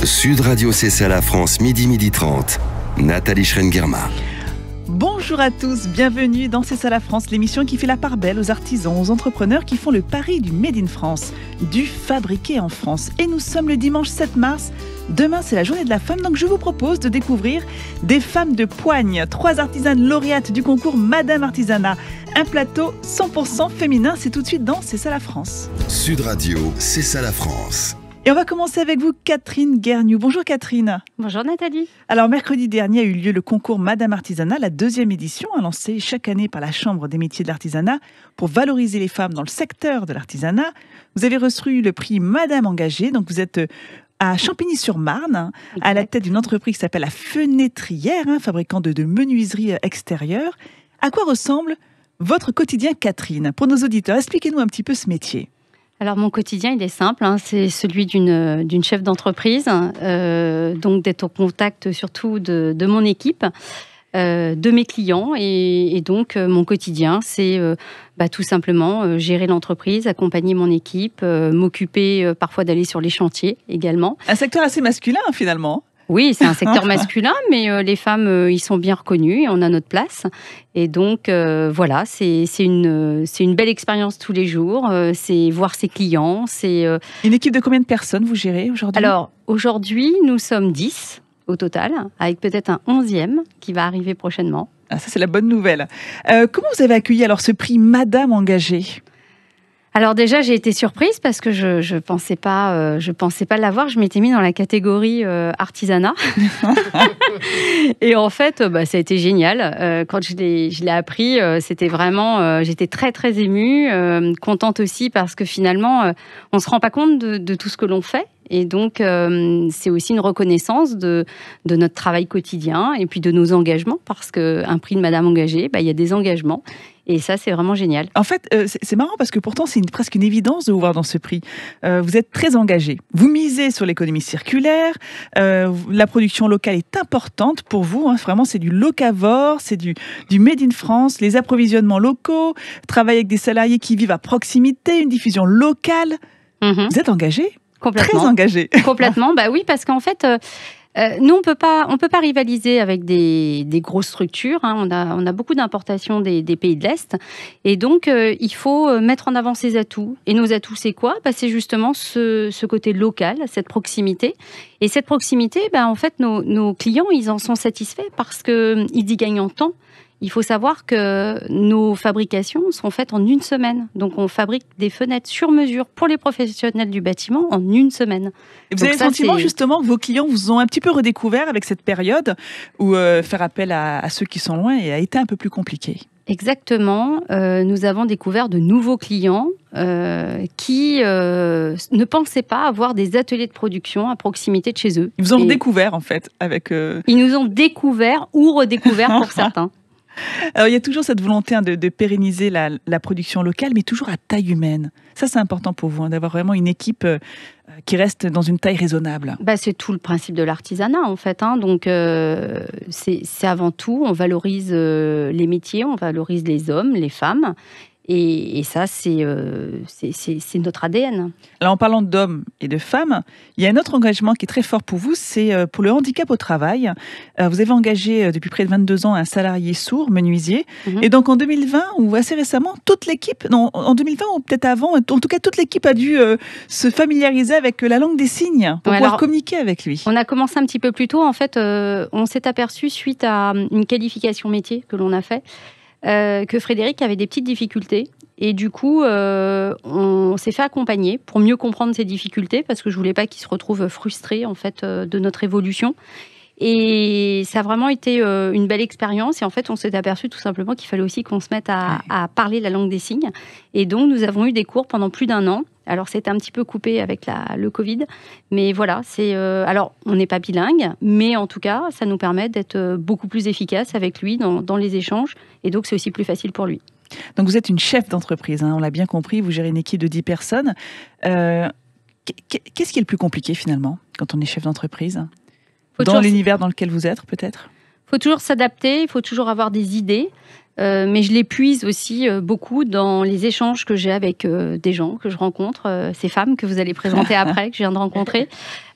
Sud Radio, c'est ça la France, midi 30. Nathalie Schrengerma. Bonjour à tous, bienvenue dans C'est ça la France, l'émission qui fait la part belle aux artisans, aux entrepreneurs qui font le pari du Made in France, du fabriqué en France. Et nous sommes le dimanche 7 mars. Demain, c'est la journée de la femme, donc je vous propose de découvrir des femmes de poigne. 3 artisanes lauréates du concours Madame Artisanat. Un plateau 100% féminin, c'est tout de suite dans C'est ça la France. Sud Radio, c'est ça la France. Et on va commencer avec vous, Catherine Guerniou. Bonjour Catherine. Bonjour Nathalie. Alors mercredi dernier a eu lieu le concours Madame Artisanat, la 2e édition, lancée chaque année par la Chambre des métiers de l'artisanat pour valoriser les femmes dans le secteur de l'artisanat. Vous avez reçu le prix Madame Engagée, donc vous êtes à Champigny-sur-Marne, à la tête d'une entreprise qui s'appelle La Fenêtrière, fabricant de menuiseries extérieures. À quoi ressemble votre quotidien, Catherine? Pour nos auditeurs, expliquez-nous un petit peu ce métier. Alors mon quotidien, il est simple, c'est celui d'une chef d'entreprise, donc d'être au contact surtout de mon équipe, de mes clients, et donc mon quotidien, c'est tout simplement gérer l'entreprise, accompagner mon équipe, m'occuper parfois d'aller sur les chantiers également. Un secteur assez masculin finalement. Oui, c'est un secteur masculin, mais les femmes, ils sont bien reconnus et on a notre place. Et donc, voilà, c'est une belle expérience tous les jours. C'est voir ses clients. Une équipe de combien de personnes vous gérez aujourd'hui? Alors, aujourd'hui, nous sommes 10 au total, avec peut-être un 11e qui va arriver prochainement. Ah, ça, c'est la bonne nouvelle. Comment vous avez accueilli alors ce prix Madame Engagée? Alors déjà, j'ai été surprise parce que je pensais pas l'avoir. Je m'étais mis dans la catégorie artisanat. Et en fait, ça a été génial. Quand je l'ai appris, c'était vraiment... j'étais très, très émue, contente aussi parce que finalement, on ne se rend pas compte de tout ce que l'on fait. Et donc, c'est aussi une reconnaissance de notre travail quotidien et puis de nos engagements, parce qu'un prix de Madame Engagée, il y a des engagements. Et ça, c'est vraiment génial. En fait, c'est marrant parce que pourtant, c'est presque une évidence de vous voir dans ce prix. Vous êtes très engagé. Vous misez sur l'économie circulaire. La production locale est importante pour vous. Vraiment, c'est du locavore, c'est du Made in France, les approvisionnements locaux, travailler avec des salariés qui vivent à proximité, une diffusion locale. Vous êtes engagé? Complètement. Très engagé. Complètement, oui, parce qu'en fait, nous, on peut pas rivaliser avec des grosses structures. On a beaucoup d'importations des pays de l'Est. Et donc, il faut mettre en avant ses atouts. Et nos atouts, c'est quoi? C'est justement ce côté local, cette proximité. Et cette proximité, en fait, nos clients, ils en sont satisfaits parce qu'ils y gagnent en temps. Il faut savoir que nos fabrications sont faites en 1 semaine. Donc, on fabrique des fenêtres sur mesure pour les professionnels du bâtiment en 1 semaine. Et vous avez le sentiment justement que vos clients vous ont un petit peu redécouvert avec cette période où faire appel à ceux qui sont loin a été un peu plus compliqué? Exactement. Nous avons découvert de nouveaux clients qui ne pensaient pas avoir des ateliers de production à proximité de chez eux. Ils vous ont redécouvert en fait avec... Ils nous ont découvert ou redécouvert pour certains. Alors, il y a toujours cette volonté de pérenniser la production locale, mais toujours à taille humaine. Ça, c'est important pour vous, d'avoir vraiment une équipe qui reste dans une taille raisonnable. C'est tout le principe de l'artisanat, en fait. Donc, c'est avant tout, on valorise les métiers, on valorise les hommes, les femmes. Et ça, c'est notre ADN. Alors, en parlant d'hommes et de femmes, il y a un autre engagement qui est très fort pour vous, c'est pour le handicap au travail. Vous avez engagé depuis près de 22 ans un salarié sourd, menuisier. Et donc, en 2020, ou assez récemment, toute l'équipe, en 2020 ou peut-être avant, en tout cas, toute l'équipe a dû se familiariser avec la langue des signes pour pouvoir communiquer avec lui. On a commencé un petit peu plus tôt. En fait, on s'est aperçu, suite à une qualification métier que l'on a fait, que Frédéric avait des petites difficultés. Et du coup, on s'est fait accompagner pour mieux comprendre ses difficultés, parce que je voulais pas qu'il se retrouve frustré en fait de notre évolution. Et ça a vraiment été une belle expérience. Et en fait, on s'est aperçu tout simplement qu'il fallait aussi qu'on se mette à parler la langue des signes. Et donc, nous avons eu des cours pendant plus d'1 an. Alors, c'était un petit peu coupé avec le Covid. Mais voilà, alors, on n'est pas bilingue, mais en tout cas, ça nous permet d'être beaucoup plus efficace avec lui dans les échanges. Et donc, c'est aussi plus facile pour lui. Donc, vous êtes une chef d'entreprise, on l'a bien compris. Vous gérez une équipe de 10 personnes. Qu'est-ce qui est le plus compliqué, finalement, quand on est chef d'entreprise ? Dans l'univers dans lequel vous êtes, peut-être ? faut toujours s'adapter, il faut toujours avoir des idées. Mais je les puise aussi beaucoup dans les échanges que j'ai avec des gens que je rencontre, ces femmes que vous allez présenter après, que je viens de rencontrer.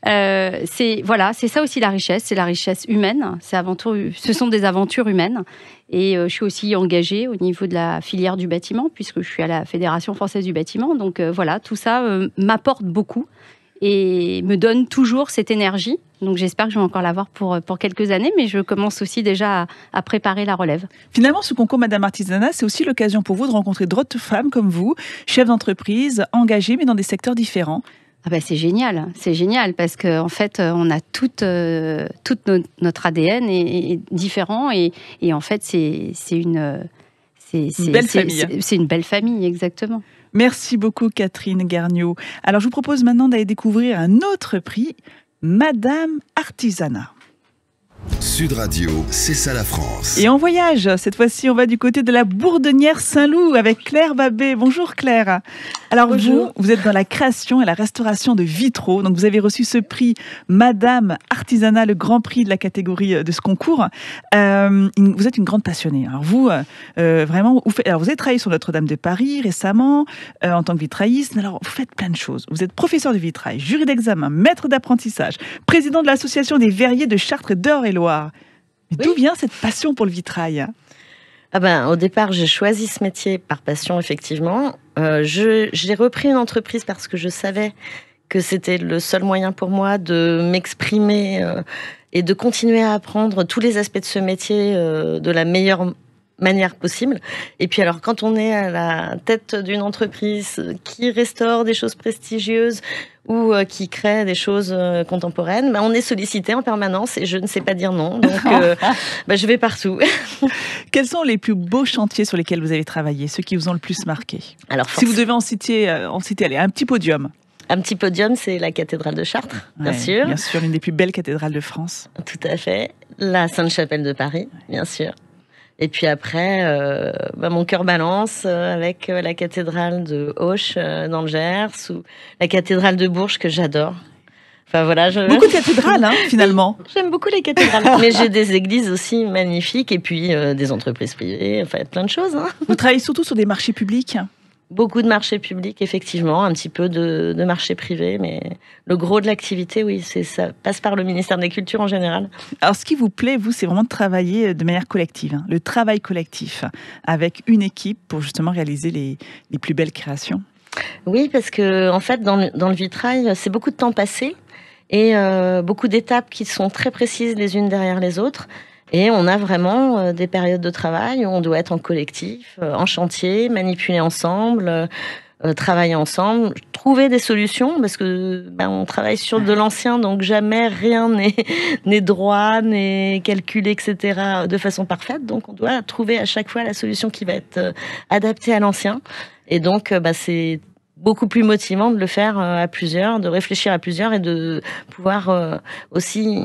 C'est ça aussi la richesse, c'est la richesse humaine. Ce sont des aventures humaines. Et je suis aussi engagée au niveau de la filière du bâtiment, puisque je suis à la Fédération française du bâtiment. Donc tout ça m'apporte beaucoup et me donne toujours cette énergie. Donc j'espère que je vais encore l'avoir pour quelques années, mais je commence aussi déjà à préparer la relève. Finalement, ce concours Madame Artisanat, c'est aussi l'occasion pour vous de rencontrer d'autres femmes comme vous, chefs d'entreprise, engagées, mais dans des secteurs différents. Ah bah c'est génial parce qu'en fait, on a toute notre ADN est différent et en fait, c'est une belle famille. C'est une belle famille, exactement. Merci beaucoup Catherine Garniot. Alors je vous propose maintenant d'aller découvrir un autre prix, Madame Artisanat. Sud Radio, c'est ça la France. Et en voyage, cette fois-ci, on va du côté de la Bourdonnière Saint-Loup avec Claire Babé. Bonjour Claire. Alors vous êtes dans la création et la restauration de vitraux. Donc vous avez reçu ce prix Madame Artisanat, le grand prix de la catégorie de ce concours. Vous êtes une grande passionnée. Alors vous, vraiment, vous avez travaillé sur Notre-Dame de Paris récemment en tant que vitrailliste. Alors vous faites plein de choses. Vous êtes professeur de vitrail, jury d'examen, maître d'apprentissage, président de l'association des verriers de Chartres, d'Eure-et-Loire. Mais d'où vient cette passion pour le vitrail ? Au départ, j'ai choisi ce métier par passion, effectivement. J'ai repris une entreprise parce que je savais que c'était le seul moyen pour moi de m'exprimer et de continuer à apprendre tous les aspects de ce métier de la meilleure manière possible. Et puis alors, quand on est à la tête d'une entreprise qui restaure des choses prestigieuses ou qui crée des choses contemporaines, on est sollicité en permanence et je ne sais pas dire non. Donc, je vais partout. Quels sont les plus beaux chantiers sur lesquels vous avez travaillé, ceux qui vous ont le plus marqué ? Alors, si vous devez en citer allez, un petit podium. Un petit podium, c'est la cathédrale de Chartres, bien sûr. Bien sûr, l'une des plus belles cathédrales de France. Tout à fait. La Sainte-Chapelle de Paris, bien sûr. Et puis après, mon cœur balance avec la cathédrale de Auch dans le Gers ou la cathédrale de Bourges que j'adore. Enfin voilà, beaucoup de cathédrales, finalement. J'aime beaucoup les cathédrales. Mais j'ai des églises aussi magnifiques et puis des entreprises privées, enfin plein de choses. Vous travaillez surtout sur des marchés publics ? Beaucoup de marchés publics, effectivement, un petit peu de marchés privés, mais le gros de l'activité, oui, ça passe par le ministère des Cultures en général. Alors, ce qui vous plaît, vous, c'est vraiment de travailler de manière collective, le travail collectif, avec une équipe pour justement réaliser les plus belles créations. Oui, parce que en fait, dans le vitrail, c'est beaucoup de temps passé et beaucoup d'étapes qui sont très précises les unes derrière les autres. Et on a vraiment des périodes de travail où on doit être en collectif, en chantier, manipuler ensemble, travailler ensemble, trouver des solutions, parce que on travaille sur de l'ancien, donc jamais rien n'est droit, n'est calculé, etc. de façon parfaite. Donc on doit trouver à chaque fois la solution qui va être adaptée à l'ancien. Et donc c'est beaucoup plus motivant de le faire à plusieurs, de réfléchir à plusieurs et de pouvoir aussi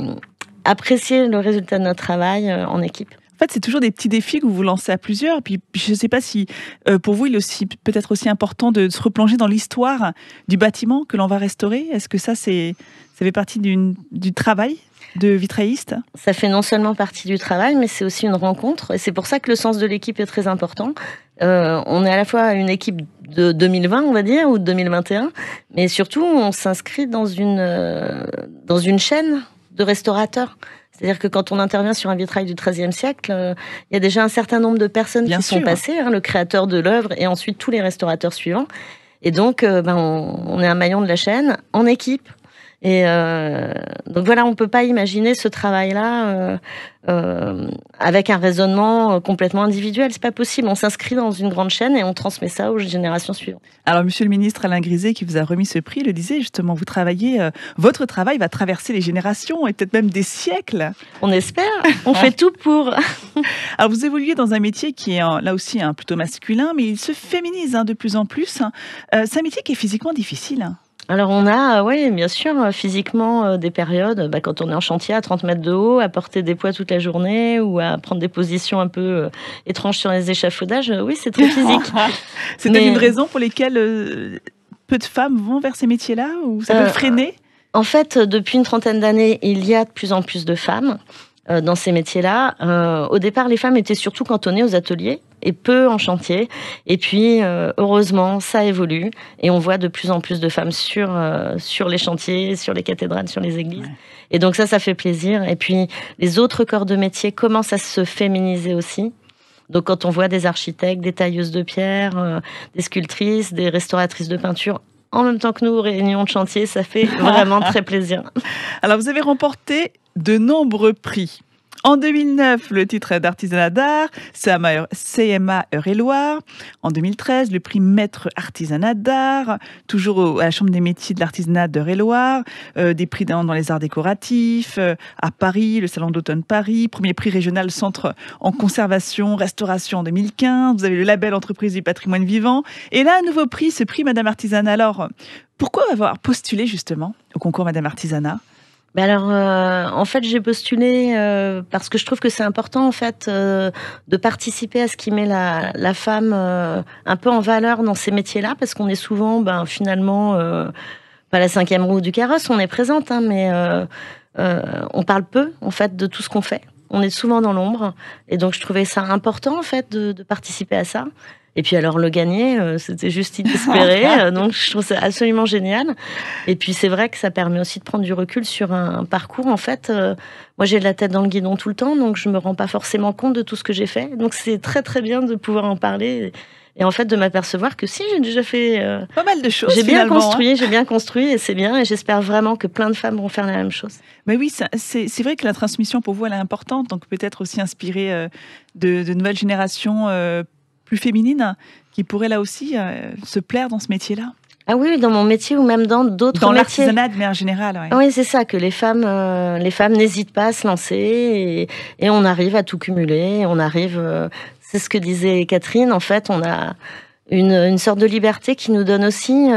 apprécier le résultat de notre travail en équipe. En fait, c'est toujours des petits défis que vous vous lancez à plusieurs. Puis, je ne sais pas si, pour vous, il est aussi peut-être aussi important de se replonger dans l'histoire du bâtiment que l'on va restaurer. Est-ce que ça fait partie du travail de vitrailliste ? Ça fait non seulement partie du travail, mais c'est aussi une rencontre. Et c'est pour ça que le sens de l'équipe est très important. On est à la fois une équipe de 2020, on va dire, ou de 2021, mais surtout, on s'inscrit dans une chaîne de restaurateurs. C'est-à-dire que quand on intervient sur un vitrail du XIIIe siècle, il y a déjà un certain nombre de personnes qui sont passées, le créateur de l'œuvre et ensuite tous les restaurateurs suivants. Et donc, on est un maillon de la chaîne en équipe. Et donc voilà, on ne peut pas imaginer ce travail-là avec un raisonnement complètement individuel. C'est pas possible. On s'inscrit dans une grande chaîne et on transmet ça aux générations suivantes. Alors, Monsieur le ministre Alain Griset, qui vous a remis ce prix, le disait justement, vous travaillez, votre travail va traverser les générations et peut-être même des siècles. On espère. On fait tout pour. Alors, vous évoluez dans un métier qui est là aussi plutôt masculin, mais il se féminise de plus en plus. C'est un métier qui est physiquement difficile. Alors on a, oui, bien sûr, physiquement des périodes, quand on est en chantier à 30 mètres de haut, à porter des poids toute la journée ou à prendre des positions un peu étranges sur les échafaudages, oui, c'est très physique. C'est une raison pour laquelle peu de femmes vont vers ces métiers-là ou ça peut freiner ? En fait, depuis une trentaine d'années, il y a de plus en plus de femmes. dans ces métiers-là. Au départ, les femmes étaient surtout cantonnées aux ateliers et peu en chantier. Et puis, heureusement, ça évolue et on voit de plus en plus de femmes sur les chantiers, sur les cathédrales, sur les églises. Ouais. Et donc ça fait plaisir. Et puis, les autres corps de métier commencent à se féminiser aussi. Donc, quand on voit des architectes, des tailleuses de pierre, des sculptrices, des restauratrices de peinture, en même temps que nous, réunions de chantier, ça fait vraiment très plaisir. Alors, vous avez remporté de nombreux prix. En 2009, le titre d'artisanat d'art, CMA Eure-et-Loir. En 2013, le prix maître artisanat d'art, toujours à la Chambre des métiers de l'artisanat d'Eure-et-Loir. Des prix dans les arts décoratifs, à Paris, le Salon d'automne Paris. Premier prix régional centre en conservation, restauration en 2015. Vous avez le label entreprise du patrimoine vivant. Et là, un nouveau prix, ce prix Madame Artisanat. Alors, pourquoi avoir postulé justement au concours Madame Artisanat ? Alors, en fait, j'ai postulé parce que je trouve que c'est important, en fait, de participer à ce qui met la femme un peu en valeur dans ces métiers-là, parce qu'on est souvent, finalement, pas la cinquième roue du carrosse, on est présente, hein, mais on parle peu, en fait, de tout ce qu'on fait. On est souvent dans l'ombre, et donc je trouvais ça important, en fait, de participer à ça. Et puis alors le gagner, c'était juste inespéré, donc je trouve ça absolument génial. Et puis c'est vrai que ça permet aussi de prendre du recul sur un parcours. En fait, moi j'ai de la tête dans le guidon tout le temps, donc je me rends pas forcément compte de tout ce que j'ai fait. Donc c'est très très bien de pouvoir en parler et en fait de m'apercevoir que si j'ai déjà fait pas mal de choses. J'ai bien construit et c'est bien. Et j'espère vraiment que plein de femmes vont faire la même chose. Mais oui, c'est vrai que la transmission pour vous elle est importante, donc peut-être aussi inspirer de nouvelles générations. Plus féminines, qui pourraient là aussi se plaire dans ce métier-là. Ah oui, dans mon métier ou même dans d'autres métiers. Dans l'artisanat de manière générale. Ouais. Oui, c'est ça, que les femmes n'hésitent pas à se lancer et on arrive à tout cumuler. On arrive, c'est ce que disait Catherine, en fait, on a une sorte de liberté qui nous donne aussi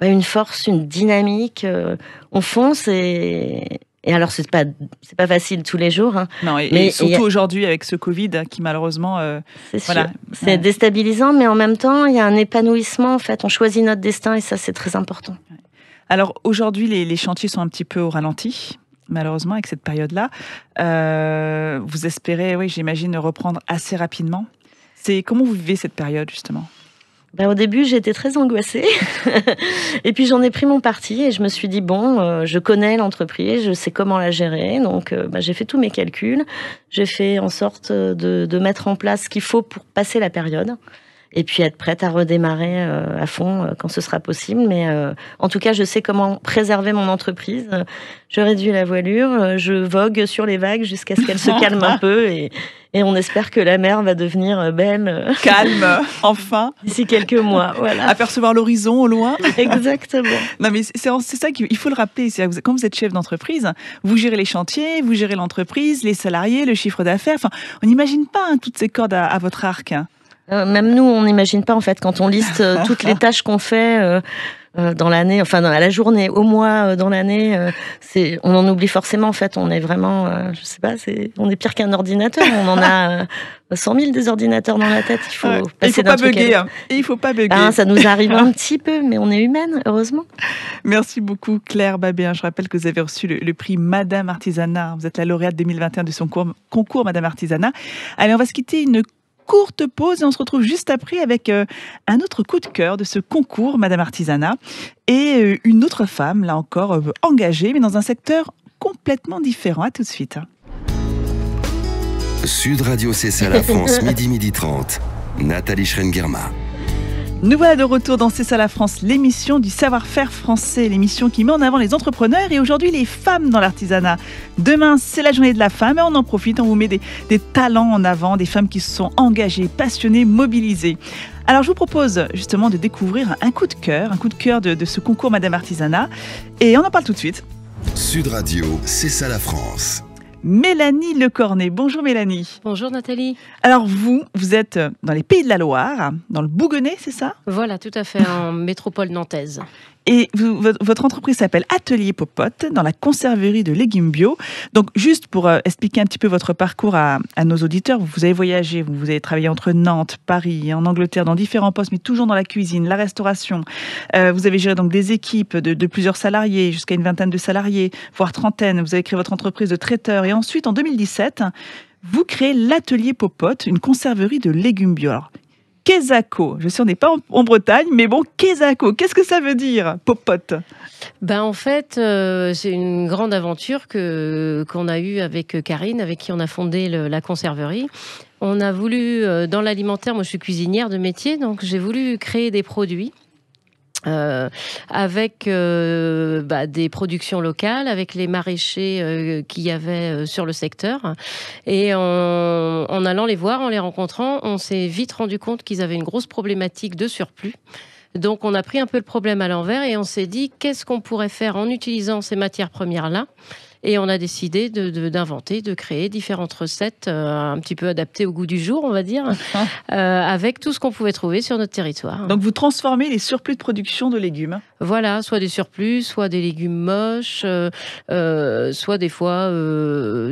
une force, une dynamique. On fonce et alors, c'est pas facile tous les jours. Hein. Non, mais surtout aujourd'hui avec ce Covid qui malheureusement, c'est déstabilisant, mais en même temps, il y a un épanouissement. En fait, on choisit notre destin et ça, c'est très important. Alors aujourd'hui, les chantiers sont un petit peu au ralenti, malheureusement avec cette période-là. Vous espérez, oui, j'imagine, reprendre assez rapidement. Comment vous vivez cette période justement ? Au début, j'étais très angoissée. Et puis, j'en ai pris mon parti et je me suis dit, je connais l'entreprise, je sais comment la gérer. Donc, j'ai fait tous mes calculs. J'ai fait en sorte de mettre en place ce qu'il faut pour passer la période. Et puis, être prête à redémarrer à fond quand ce sera possible. Mais en tout cas, je sais comment préserver mon entreprise. Je réduis la voilure, je vogue sur les vagues jusqu'à ce qu'elle se calme un peu. Et on espère que la mer va devenir belle. Calme, enfin. D'ici quelques mois, voilà. Apercevoir l'horizon au loin. Exactement. Non, mais c'est ça qu'il faut le rappeler. Quand vous êtes chef d'entreprise, vous gérez les chantiers, vous gérez l'entreprise, les salariés, le chiffre d'affaires. Enfin, on n'imagine pas toutes ces cordes à votre arc. Même nous, on n'imagine pas, en fait, quand on liste toutes les tâches qu'on fait dans l'année, enfin, à la journée, au mois, dans l'année, on en oublie forcément, en fait. On est vraiment, je sais pas, on est pire qu'un ordinateur. On en a 100 000 des ordinateurs dans la tête. Il faut passer d'un truc à l'autre. Il faut pas bugger. Ça nous arrive un petit peu, mais on est humaine, heureusement. Merci beaucoup, Claire Babet. Je rappelle que vous avez reçu le prix Madame Artisanat. Vous êtes la lauréate 2021 de son concours Madame Artisanat. Allez, on va se quitter une courte pause et on se retrouve juste après avec un autre coup de cœur de ce concours Madame Artisanat et une autre femme, là encore engagée, mais dans un secteur complètement différent. À tout de suite. Sud Radio, c'est ça la France, midi 30. Nathalie Schrengerma. Nous voilà de retour dans C'est ça la France, l'émission du savoir-faire français, l'émission qui met en avant les entrepreneurs et aujourd'hui les femmes dans l'artisanat. Demain, c'est la journée de la femme et on en profite, on vous met des talents en avant, des femmes qui se sont engagées, passionnées, mobilisées. Alors je vous propose justement de découvrir un coup de cœur de ce concours Madame Artisanat et on en parle tout de suite. Sud Radio, c'est ça la France. Mélanie Lecornet. Bonjour Mélanie. Bonjour Nathalie. Alors vous êtes dans les Pays de la Loire, dans le Bouguenais, c'est ça ? Voilà, tout à fait, en métropole nantaise. Et votre entreprise s'appelle Atelier Popote, dans la conserverie de légumes bio. Donc, juste pour expliquer un petit peu votre parcours à nos auditeurs, vous avez voyagé, vous avez travaillé entre Nantes, Paris, en Angleterre, dans différents postes, mais toujours dans la cuisine, la restauration. Vous avez géré donc des équipes de plusieurs salariés, jusqu'à une vingtaine de salariés, voire trentaine. Vous avez créé votre entreprise de traiteur. Et ensuite, en 2017, vous créez l'Atelier Popote, une conserverie de légumes bio. Alors, Quesaco, je sais on n'est pas en Bretagne, mais bon, Quesaco, qu'est-ce que ça veut dire, Popote? En fait, c'est une grande aventure qu'on a eue avec Karine, avec qui on a fondé la conserverie. On a voulu, dans l'alimentaire, moi je suis cuisinière de métier, donc j'ai voulu créer des produits avec des productions locales, avec les maraîchers qu'il y avait sur le secteur. Et en allant les voir, en les rencontrant, on s'est vite rendu compte qu'ils avaient une grosse problématique de surplus. Donc on a pris un peu le problème à l'envers et on s'est dit qu'est-ce qu'on pourrait faire en utilisant ces matières premières-là. Et on a décidé d'inventer, de créer différentes recettes un petit peu adaptées au goût du jour, on va dire, avec tout ce qu'on pouvait trouver sur notre territoire. Donc vous transformez les surplus de production de légumes? Voilà, soit des surplus, soit des légumes moches, soit des fois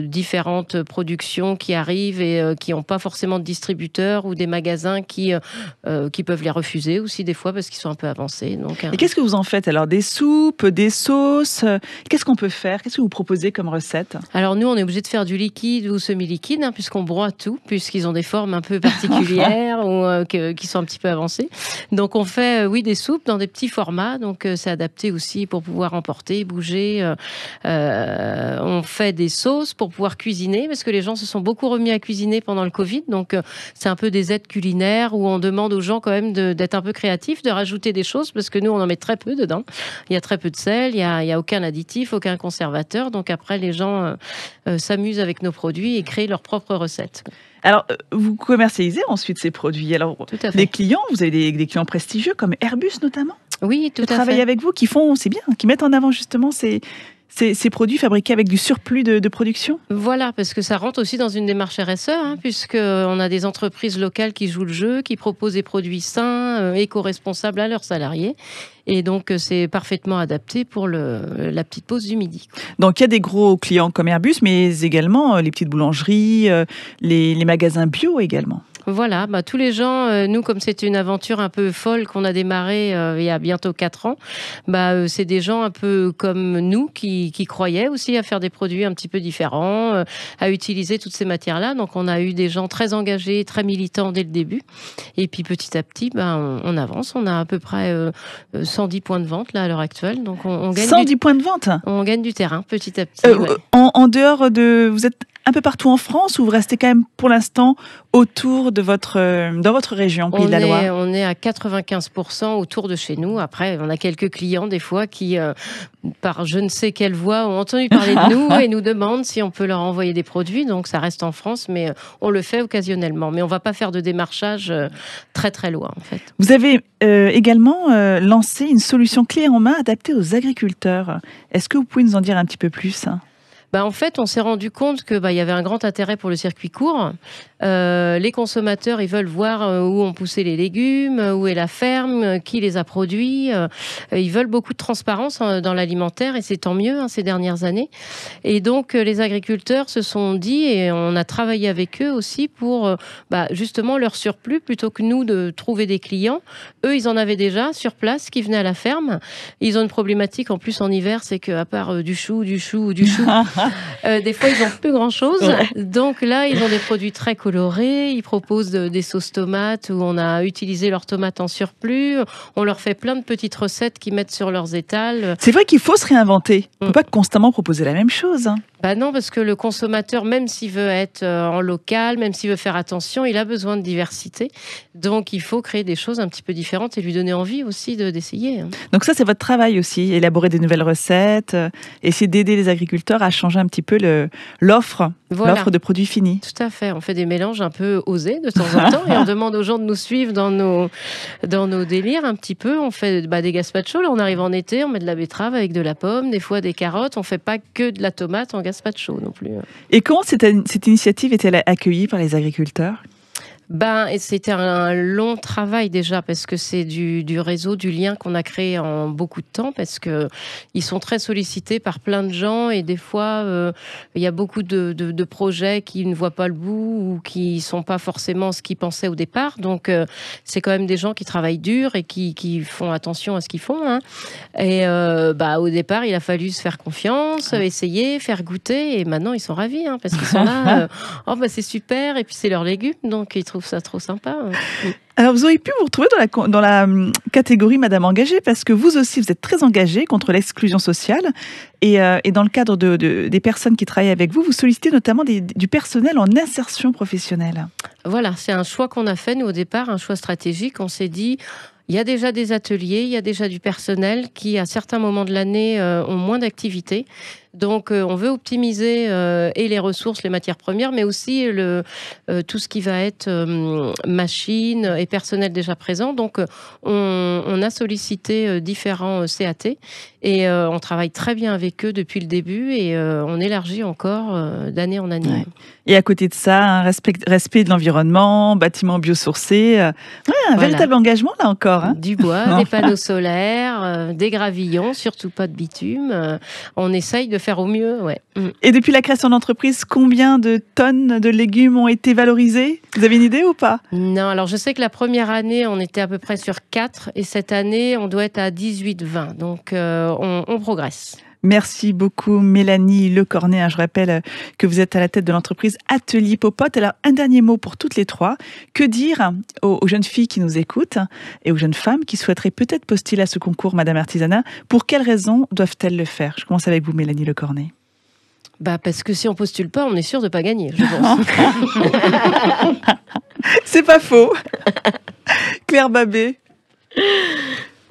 différentes productions qui arrivent et qui n'ont pas forcément de distributeurs ou des magasins qui peuvent les refuser aussi des fois parce qu'ils sont un peu avancés. Donc, Et qu'est-ce que vous en faites alors? Des soupes, des sauces? Qu'est-ce qu'on peut faire? Qu'est-ce que vous proposez comme recette? Alors nous, on est obligé de faire du liquide ou semi-liquide, puisqu'on broie tout, puisqu'ils ont des formes un peu particulières ou qui sont un petit peu avancées. Donc on fait, des soupes dans des petits formats. Donc c'est adapté aussi pour pouvoir emporter, bouger. On fait des sauces pour pouvoir cuisiner, parce que les gens se sont beaucoup remis à cuisiner pendant le Covid. Donc c'est un peu des aides culinaires où on demande aux gens quand même d'être un peu créatifs, de rajouter des choses, parce que nous, on en met très peu dedans. Il y a très peu de sel, il y a aucun additif, aucun conservateur. Donc après, les gens s'amusent avec nos produits et créent leurs propres recettes. Alors, vous commercialisez ensuite ces produits. Alors, les clients, vous avez des clients prestigieux comme Airbus notamment? Oui, tout à fait. Qui travaillent avec vous, qui mettent en avant justement ces produits fabriqués avec du surplus de production? Voilà, parce que ça rentre aussi dans une démarche RSE, puisqu'on a des entreprises locales qui jouent le jeu, qui proposent des produits sains, éco-responsables à leurs salariés. Et donc, c'est parfaitement adapté pour la petite pause du midi. Donc, il y a des gros clients comme Airbus, mais également les petites boulangeries, les magasins bio également. Voilà, tous les gens, nous, comme c'est une aventure un peu folle qu'on a démarrée il y a bientôt 4 ans, c'est des gens un peu comme nous qui croyaient aussi à faire des produits un petit peu différents, à utiliser toutes ces matières-là. Donc, on a eu des gens très engagés, très militants dès le début. Et puis, petit à petit, on avance. On a à peu près 110 points de vente là, à l'heure actuelle. Donc, on gagne 110 points de vente? On gagne du terrain petit à petit. Ouais. En dehors de... Vous êtes un peu partout en France ou vous restez quand même pour l'instant autour de dans votre région, Pays de la Loire? On est à 95% autour de chez nous. Après, on a quelques clients des fois qui, par je ne sais quelle voie, ont entendu parler de nous et nous demandent si on peut leur envoyer des produits. Donc ça reste en France, mais on le fait occasionnellement. Mais on ne va pas faire de démarchage très très loin en fait. Vous avez également lancé une solution clé en main adaptée aux agriculteurs. Est-ce que vous pouvez nous en dire un petit peu plus? En fait, on s'est rendu compte que y avait un grand intérêt pour le circuit court. Les consommateurs, ils veulent voir où ont poussé les légumes, où est la ferme, qui les a produits. Ils veulent beaucoup de transparence dans l'alimentaire et c'est tant mieux ces dernières années. Et donc, les agriculteurs se sont dit, et on a travaillé avec eux aussi pour justement leur surplus, plutôt que nous de trouver des clients. Eux, ils en avaient déjà sur place qui venaient à la ferme. Ils ont une problématique en plus en hiver, c'est qu'à part du chou, des fois, ils n'ont plus grand-chose. Ouais. Donc là, ils ont des produits très colorés. Ils proposent des sauces tomates où on a utilisé leurs tomates en surplus. On leur fait plein de petites recettes qu'ils mettent sur leurs étals. C'est vrai qu'il faut se réinventer. On ne peut pas constamment proposer la même chose. Non, parce que le consommateur, même s'il veut être en local, même s'il veut faire attention, il a besoin de diversité. Donc, il faut créer des choses un petit peu différentes et lui donner envie aussi d'essayer. Donc ça, c'est votre travail aussi, élaborer des nouvelles recettes, essayer d'aider les agriculteurs à changer un petit peu l'offre de produits finis. Tout à fait. On fait des mélanges un peu osés de temps en temps et on demande aux gens de nous suivre dans nos délires un petit peu. On fait des gazpacho. Là, on arrive en été, on met de la betterave avec de la pomme, des fois des carottes. On fait pas que de la tomate en gazpacho non plus. Et comment cette initiative est-elle accueillie par les agriculteurs ? Et c'était un long travail déjà, parce que c'est du réseau, du lien qu'on a créé en beaucoup de temps, parce que ils sont très sollicités par plein de gens, et des fois il y a beaucoup de projets qui ne voient pas le bout ou qui sont pas forcément ce qu'ils pensaient au départ. Donc c'est quand même des gens qui travaillent dur et qui font attention à ce qu'ils font, hein. Et au départ, il a fallu se faire confiance, essayer, faire goûter, et maintenant ils sont ravis, hein, parce qu'ils sont là. C'est super, et puis c'est leurs légumes, donc ils trouvent ça trop sympa. Alors, vous auriez pu vous retrouver dans la catégorie Madame engagée, parce que vous aussi, vous êtes très engagée contre l'exclusion sociale. Et dans le cadre des personnes qui travaillent avec vous, vous sollicitez notamment du personnel en insertion professionnelle. Voilà, c'est un choix qu'on a fait, nous, au départ, un choix stratégique. On s'est dit, il y a déjà des ateliers, il y a déjà du personnel qui, à certains moments de l'année, ont moins d'activités. Donc, on veut optimiser et les ressources, les matières premières, mais aussi tout ce qui va être machines et personnel déjà présent. Donc, on a sollicité différents CAT et on travaille très bien avec eux depuis le début, et on élargit encore d'année en année. Ouais. Et à côté de ça, un respect de l'environnement, bâtiments biosourcés, un véritable engagement là encore. Hein. Du bois, des panneaux solaires, des gravillons, surtout pas de bitume. On essaye de faire au mieux, ouais. Et depuis la création d'entreprise, combien de tonnes de légumes ont été valorisées ? Vous avez une idée ou pas ? Non, alors je sais que la première année, on était à peu près sur 4, et cette année, on doit être à 18-20. Donc, on progresse. Merci beaucoup Mélanie Lecornet. Je rappelle que vous êtes à la tête de l'entreprise Atelier Popote. Alors, un dernier mot pour toutes les trois. Que dire aux jeunes filles qui nous écoutent et aux jeunes femmes qui souhaiteraient peut-être postuler à ce concours Madame Artisanat ? Pour quelles raisons doivent-elles le faire ? Je commence avec vous Mélanie Lecornet. Parce que si on postule pas, on est sûr de pas gagner, je pense. C'est pas faux. Claire Babet.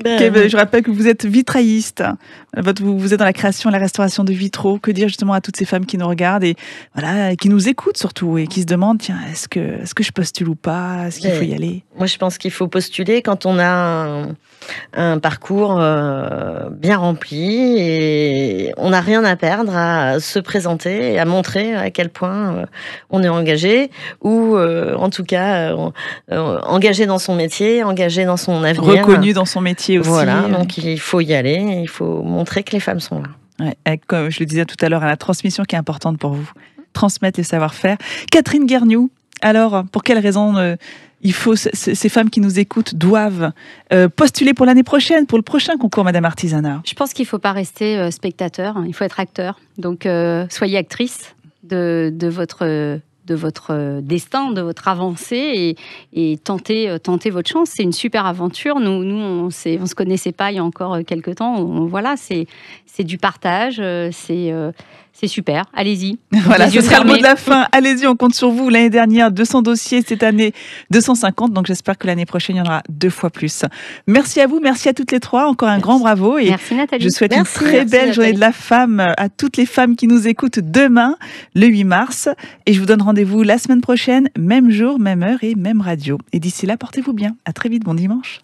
Je rappelle que vous êtes vitrailliste. Vous êtes dans la création et la restauration de vitraux. Que dire justement à toutes ces femmes qui nous regardent et voilà, qui nous écoutent surtout, et qui se demandent, tiens, est-ce que je postule ou pas ? Est-ce qu'il faut y aller ? Moi, je pense qu'il faut postuler quand on a un parcours bien rempli, et on n'a rien à perdre à se présenter et à montrer à quel point on est engagé, ou en tout cas engagé dans son métier, engagé dans son avenir. Reconnu dans son métier aussi. Voilà, donc il faut y aller, il faut montrer que les femmes sont là. Ouais, comme je le disais tout à l'heure, à la transmission qui est importante pour vous. Transmettre les savoir-faire. Catherine Guergnoux, alors, pour quelles raisons ces femmes qui nous écoutent doivent postuler pour l'année prochaine, pour le prochain concours Madame Artisanat ? Je pense qu'il ne faut pas rester spectateur, il faut être acteur. Donc, soyez actrice de votre destin, de votre avancée, et tentez votre chance. C'est une super aventure. Nous on se connaissait pas il y a encore quelques temps. C'est du partage, c'est super. Allez-y. Voilà, ce sera le mot de la fin. Allez-y, on compte sur vous. L'année dernière, 200 dossiers. Cette année, 250. Donc, j'espère que l'année prochaine, il y en aura 2 fois plus. Merci à vous. Merci à toutes les trois. Encore un grand bravo. Et merci Nathalie. Je souhaite une très belle journée de la femme à toutes les femmes qui nous écoutent demain, le 8 mars. Et je vous donne rendez-vous la semaine prochaine, même jour, même heure et même radio. Et d'ici là, portez-vous bien. À très vite. Bon dimanche.